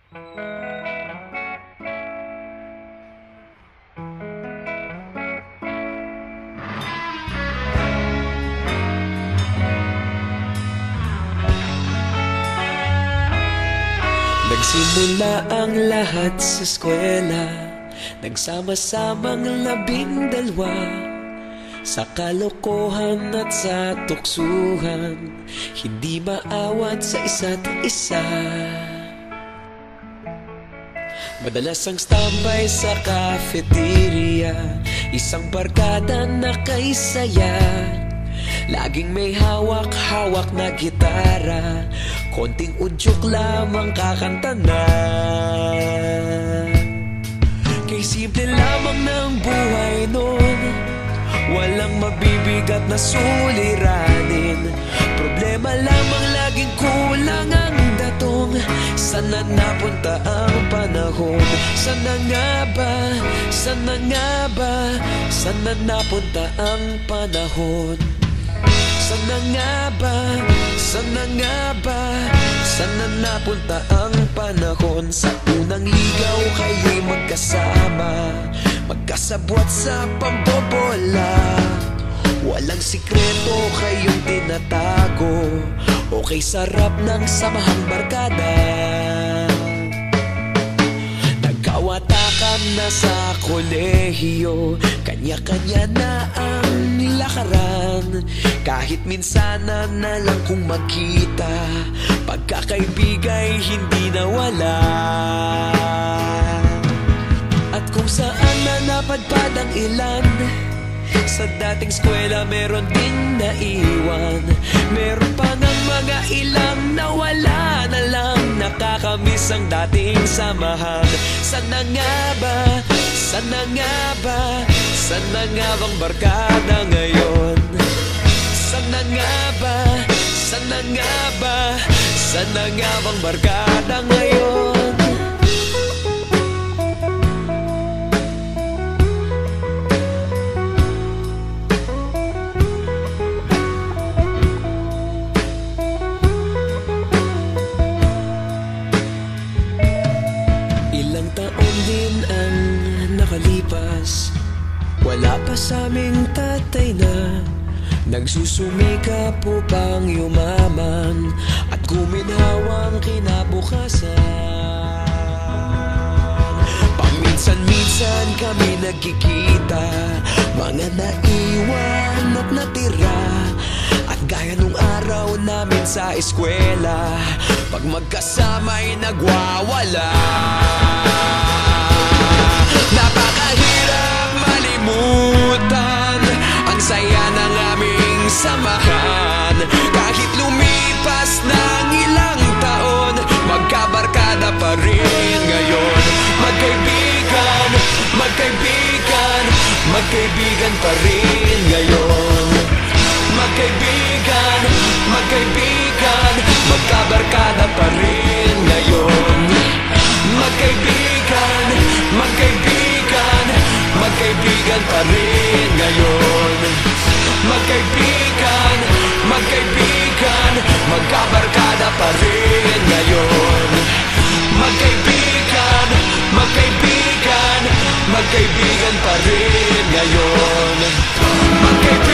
Nagsimula ang lahat sa eskwela, nagsama-samang 12 sa kalokohan at sa tuksuhan, hindi maawat sa isa't isa. Madalas ang standby sa cafeteria, isang barkada na kay saya. Laging may hawak-hawak na gitara, konting udyok lamang kakanta na. Kay simple lamang ng buhay nun, walang mabibigat na suliranin. Problema lamang laging kulang ang datong. Sana napunta ang panahon? Sana nga ba? Sana nga ba? Sana napunta ang panahon? Sana nga ba? Sana nga ba? Sana napunta ang panahon? Sa unang ligaw kayo'y magkasama, magkasabwat sa pambobola. Walang sikreto kayong tinatago, okay sarap ng samahang barkada. Nagkawatakan na sa kolehiyo, kanya-kanya na ang lakaran. Kahit minsanan na lang kung magkita, pagkakaibigay hindi nawala. At kung saan na napadpad ang ilan, sa dating eskwela meron din naiwan. Meron pa ng mga ilang nawala na lang, nakakamiss ang dating samahan. Sana nga ba? Sana nga ba? Sana nga bang barkada ngayon? Sana nga ba? Sana nga ba? Sana nga bang barkada ngayon? Ilang taon din ang nakalipas, wala pa sa aming tatay na nagsusumikap upang yumaman at guminhawang kinabukasan. Paminsan-minsan kami nagkikita, mga naiwan at natira. At gaya nung araw namin sa eskwela, pag magkasama'y nagwawala. Napakahirap malimutan ang saya ng aming samahan. Kahit lumipas ng ilang taon, magkabarkada pa rin ngayon. Magkaibigan, magkaibigan, magkaibigan pa rin ngayon. Magkaibigan, magkaibigan, magkabarkada pa rin ngayon. Magkaibigan, magkaibigan, magkaibigan pa rin ngayon. Magkaibigan, magkaibigan, magkabarkada pa rin ngayon. Magkaibigan, magkaibigan, magkaibigan pa rin ngayon. Magkaibigan